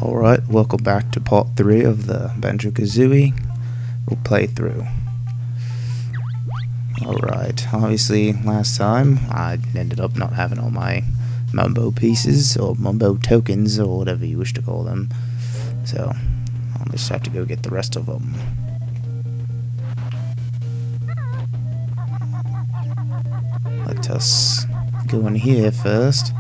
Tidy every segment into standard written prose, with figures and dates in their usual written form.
Alright, welcome back to part 3 of the Banjo Kazooie playthrough. Alright, obviously last time I ended up not having all my Mumbo pieces, or Mumbo tokens, or whatever you wish to call them. So, I'll just have to go get the rest of them. Let us go in here first.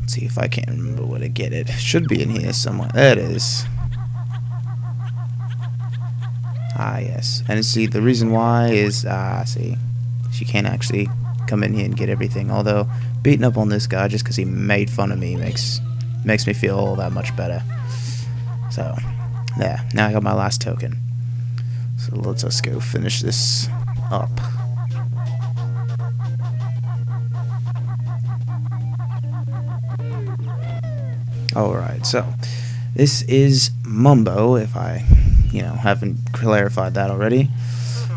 See if I can't remember where to get it. Should be in here somewhere. There it is. Ah, yes. And see, the reason why is, see, she can't actually come in here and get everything. Although, beating up on this guy just because he made fun of me makes me feel all that much better. So, there. Now I got my last token. So let's just go finish this up. Alright, so this is Mumbo, if I, haven't clarified that already.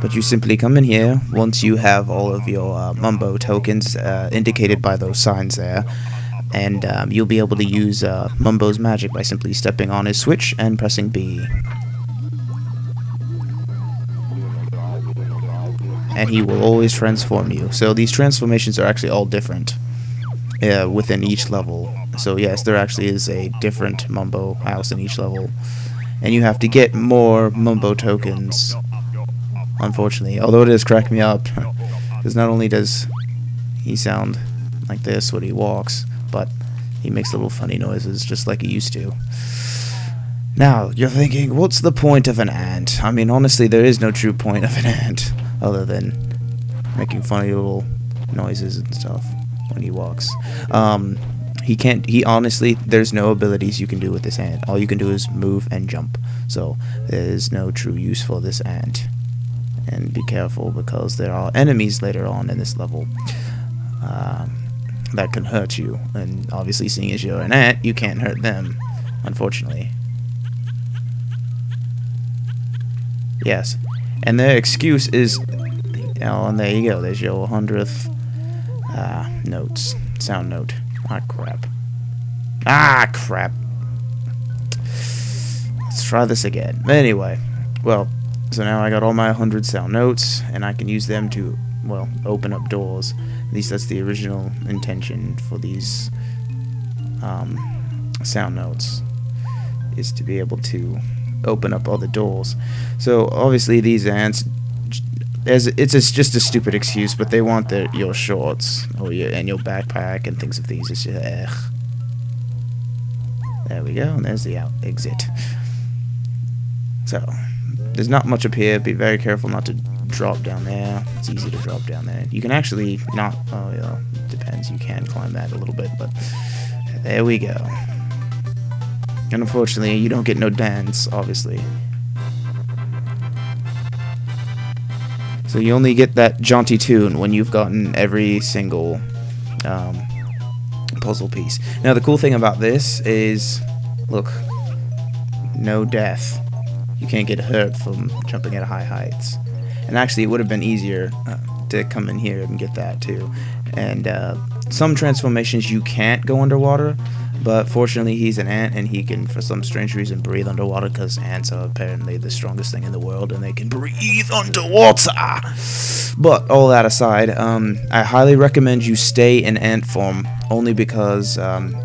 But you simply come in here once you have all of your Mumbo tokens indicated by those signs there, and you'll be able to use Mumbo's magic by simply stepping on his switch and pressing B. And he will always transform you. So these transformations are actually all different within each level. So yes, there actually is a different Mumbo house in each level. And you have to get more Mumbo tokens, unfortunately. Although it does crack me up, because not only does he sound like this when he walks, but he makes little funny noises just like he used to. Now, you're thinking, what's the point of an ant? I mean, honestly, there is no true point of an ant, other than making funny little noises and stuff when he walks. He honestly, there's no abilities you can do with this ant. All you can do is move and jump. So there's no true use for this ant. And be careful, because there are enemies later on in this level that can hurt you. And obviously, seeing as you're an ant, you can't hurt them, unfortunately. Yes. And their excuse is, and there you go, there's your 100th sound note. Ah, crap. Ah, crap. Let's try this again. Anyway, well, so now I got all my 100 sound notes, and I can use them to, well, open up doors. At least that's the original intention for these sound notes, is to be able to open up all the doors. So, obviously, these ants, it's just a stupid excuse, but they want your shorts and your backpack and things of these. It's just, there we go, and there's the exit. So there's not much up here. Be very careful not to drop down there. It's easy to drop down there. You can actually not. Oh yeah, depends. You can climb that a little bit, but there we go. And unfortunately, you don't get no dance, obviously. So you only get that jaunty tune when you've gotten every single puzzle piece. Now the cool thing about this is, look, no death. You can't get hurt from jumping at high heights. And actually, it would have been easier to come in here and get that too. And some transformations you can't go underwater, but fortunately he's an ant and he can, for some strange reason, breathe underwater, because ants are apparently the strongest thing in the world and they can breathe underwater. But all that aside, I highly recommend you stay in ant form, only because,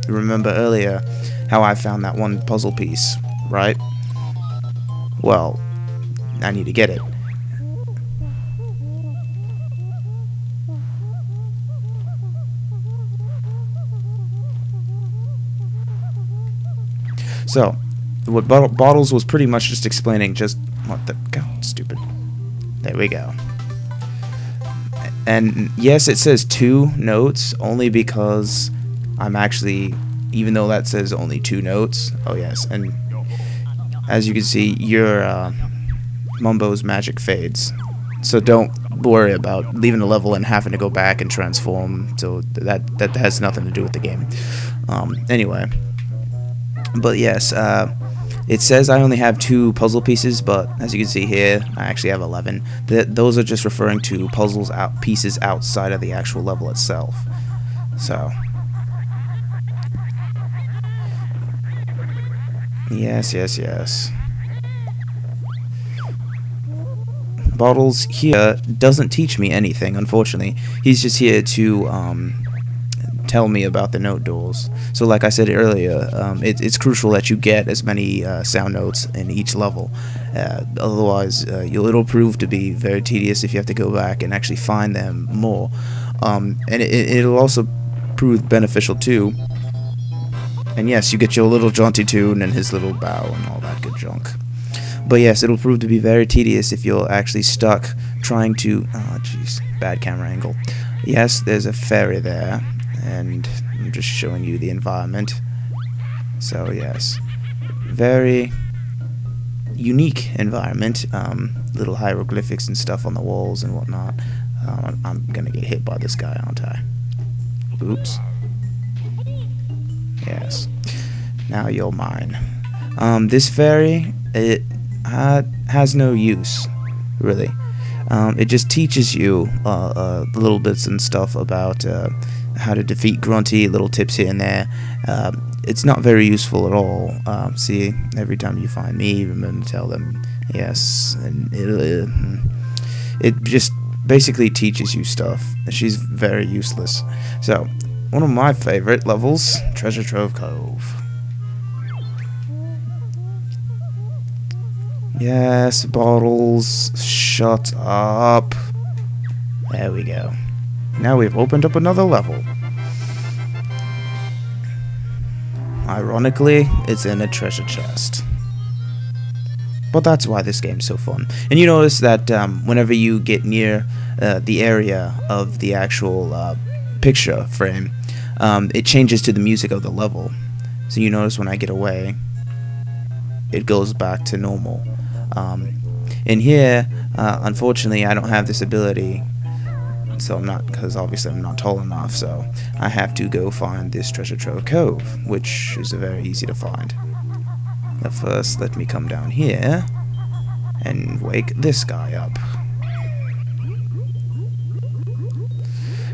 remember earlier how I found that one puzzle piece, right? Well, I need to get it. So, what Bottles was pretty much just explaining, what the God, stupid. There we go. And yes, it says 2 notes, only because I'm actually, even though that says only 2 notes, oh yes, and as you can see, your Mumbo's magic fades. So don't worry about leaving the level and having to go back and transform, so that has nothing to do with the game. Anyway. But yes, it says I only have 2 puzzle pieces, but as you can see here, I actually have 11. Those are just referring to pieces outside of the actual level itself. So, Yes, yes, yes. Bottles here doesn't teach me anything, unfortunately. He's just here to tell me about the note duels. So like I said earlier, it's crucial that you get as many sound notes in each level. Otherwise, it'll prove to be very tedious if you have to go back and actually find them more. And it'll also prove beneficial too. And yes, you get your little jaunty tune and his little bow and all that good junk. But yes, it'll prove to be very tedious if you're actually stuck trying to... Oh, jeez. Bad camera angle. Yes, there's a fairy there. And I'm just showing you the environment. So, yes. Very unique environment. Little hieroglyphics and stuff on the walls and whatnot. I'm gonna get hit by this guy, aren't I? Oops. Yes. Now you're mine. This fairy, it has no use, really. It just teaches you little bits and stuff about how to defeat Grunty, little tips here and there. It's not very useful at all. See, every time you find me, remember to tell them yes, and it just basically teaches you stuff. She's very useless. So, one of my favorite levels, Treasure Trove Cove. Yes, bottles, shut up. There we go. Now we've opened up another level. Ironically, it's in a treasure chest. But that's why this game's so fun. And you notice that whenever you get near the area of the actual picture frame, it changes to the music of the level. So you notice when I get away, it goes back to normal. In here, unfortunately, I don't have this ability, so I'm not, because obviously I'm not tall enough, so I have to go find this Treasure Trove Cove, which is very easy to find. But first, let me come down here and wake this guy up.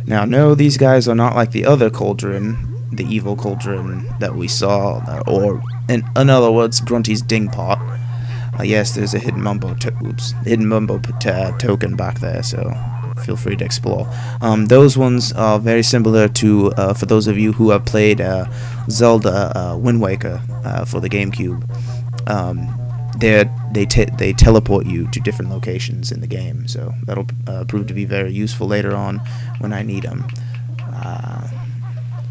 Now, no, these guys are not like the other cauldron, the evil cauldron that we saw, or in other words, Grunty's dingpot. Yes, there's a hidden Mumbo token back there, so feel free to explore. Those ones are very similar to, for those of you who have played Zelda Wind Waker for the GameCube. They teleport you to different locations in the game, so that'll prove to be very useful later on when I need them.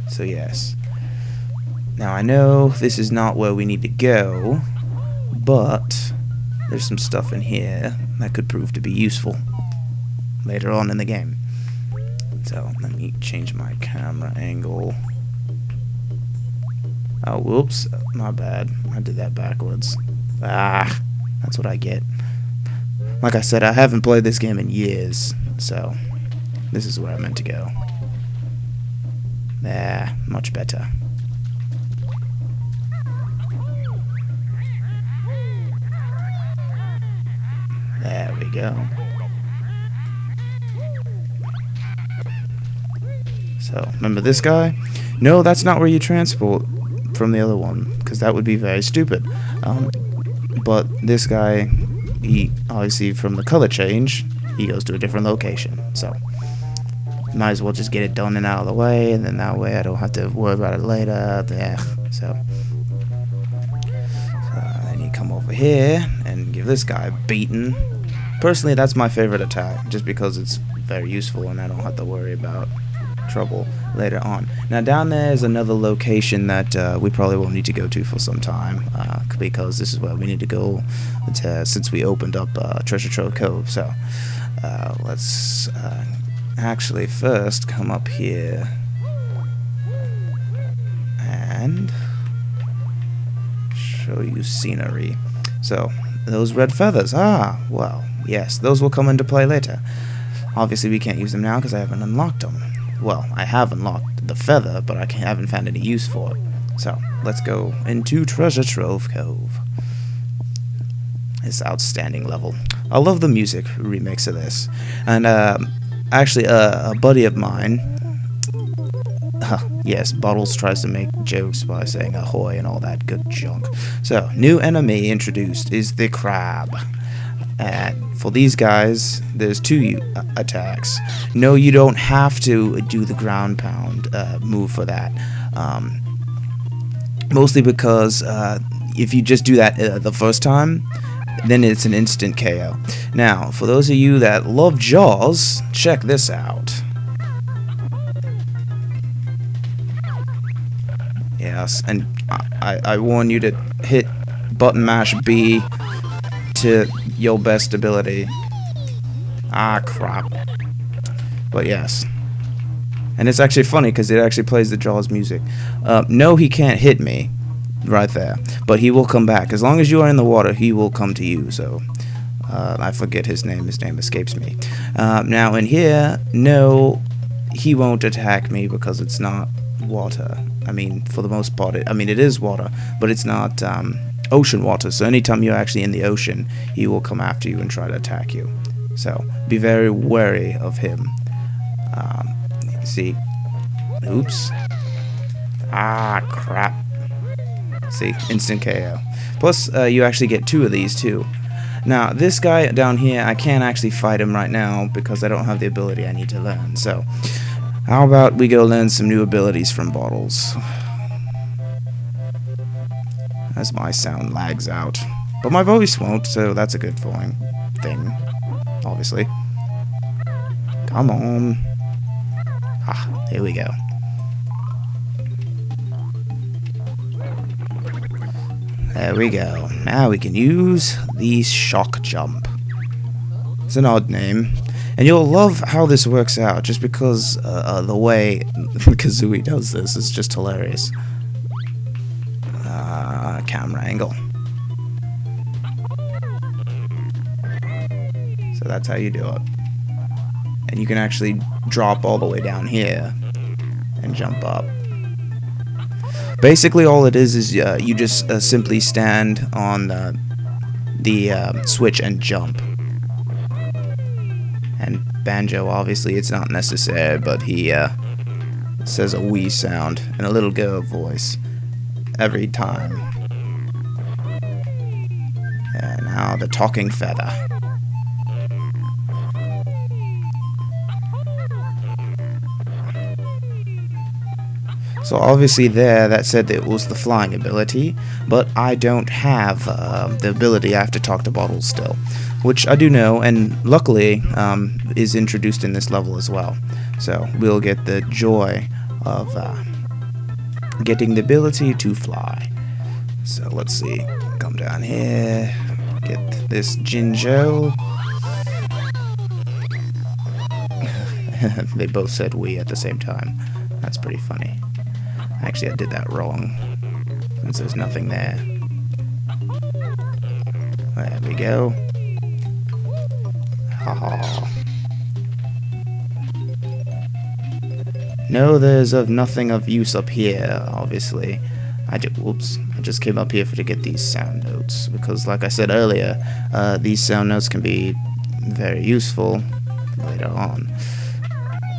So yes. Now I know this is not where we need to go, but there's some stuff in here that could prove to be useful later on in the game. So let me change my camera angle. Oh, whoops, my bad. I did that backwards. Ah, that's what I get. Like I said, I haven't played this game in years, so this is where I meant to go. There, much better. There we go. So, remember this guy? No, that's not where you transport from the other one, because that would be very stupid. But this guy, he obviously from the color change, he goes to a different location. So, might as well just get it done and out of the way, and then that way I don't have to worry about it later. Yeah, so then you come over here and give this guy a beating. Personally, that's my favorite attack, just because it's very useful and I don't have to worry about trouble later on. Now down there is another location that we probably won't need to go to for some time, because this is where we need to go since we opened up Treasure Trove Cove. So let's actually first come up here and show you scenery. So those red feathers, well, yes, those will come into play later. Obviously we can't use them now because I haven't unlocked them. Well, I have unlocked the feather, but I haven't found any use for it. So, let's go into Treasure Trove Cove. This outstanding level. I love the music remix of this. And, actually, a buddy of mine, Yes, Bottles tries to make jokes by saying ahoy and all that good junk. So, new enemy introduced is the crab. And for these guys, there's two attacks. No, you don't have to do the ground pound move for that. Mostly because if you just do that the first time, then it's an instant KO. Now, for those of you that love Jaws, check this out. Yes, and I warn you to hit button mash B to your best ability. Ah, crap. But yes. And it's actually funny because it actually plays the Jaws music. No, he can't hit me right there, but he will come back. As long as you are in the water, he will come to you. So I forget his name. His name escapes me. Now in here, no, he won't attack me because it's not water. I mean, for the most part, it is water, but it's not ocean water. So anytime you're actually in the ocean, he will come after you and try to attack you. So be very wary of him. See, oops. Ah, crap. See, instant KO. Plus, you actually get two of these too. Now, this guy down here, I can't actually fight him right now because I don't have the ability I need to learn. So, how about we go learn some new abilities from Bottles? As my sound lags out. But my voice won't, so that's a good thing. Obviously. Come on. Ah, here we go. There we go. Now we can use the shock jump. It's an odd name. And you'll love how this works out, just because the way Kazooie does this is just hilarious. Camera angle. So that's how you do it. And you can actually drop all the way down here and jump up. Basically all it is you just simply stand on the switch and jump. And Banjo, obviously it's not necessary, but he says a wee sound in a little girl voice every time. And now the talking feather. So obviously there, that said that it was the flying ability, but I don't have the ability. I have to talk to Bottles still, which I do know, and luckily is introduced in this level as well. So we'll get the joy of getting the ability to fly. So let's see, come down here, get this Jinjo. They both said we at the same time. That's pretty funny. Actually, I did that wrong, since there's nothing there. There we go. Haha. No, there's nothing of use up here, obviously. I just came up here to get these sound notes, because like I said earlier, these sound notes can be very useful later on,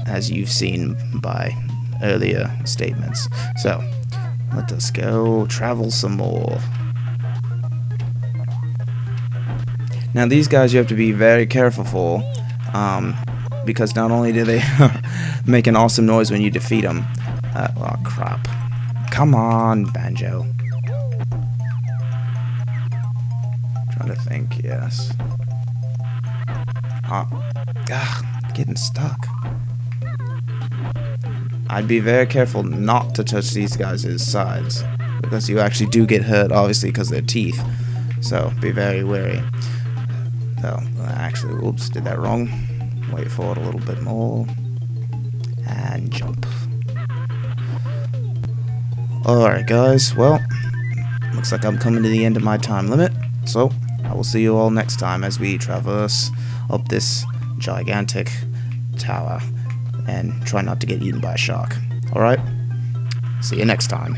as you've seen by earlier statements. So, let us go travel some more. Now these guys you have to be very careful for, because not only do they make an awesome noise when you defeat them, oh crap. Come on, Banjo. Trying to think, yes. Getting stuck. I'd be very careful not to touch these guys' sides, because you actually do get hurt, obviously, because of their teeth. So, be very wary. So, actually, oops, did that wrong. Wait for it a little bit more. And jump. Alright, guys, well, looks like I'm coming to the end of my time limit. So, I will see you all next time as we traverse up this gigantic tower and try not to get eaten by a shark. Alright? See you next time.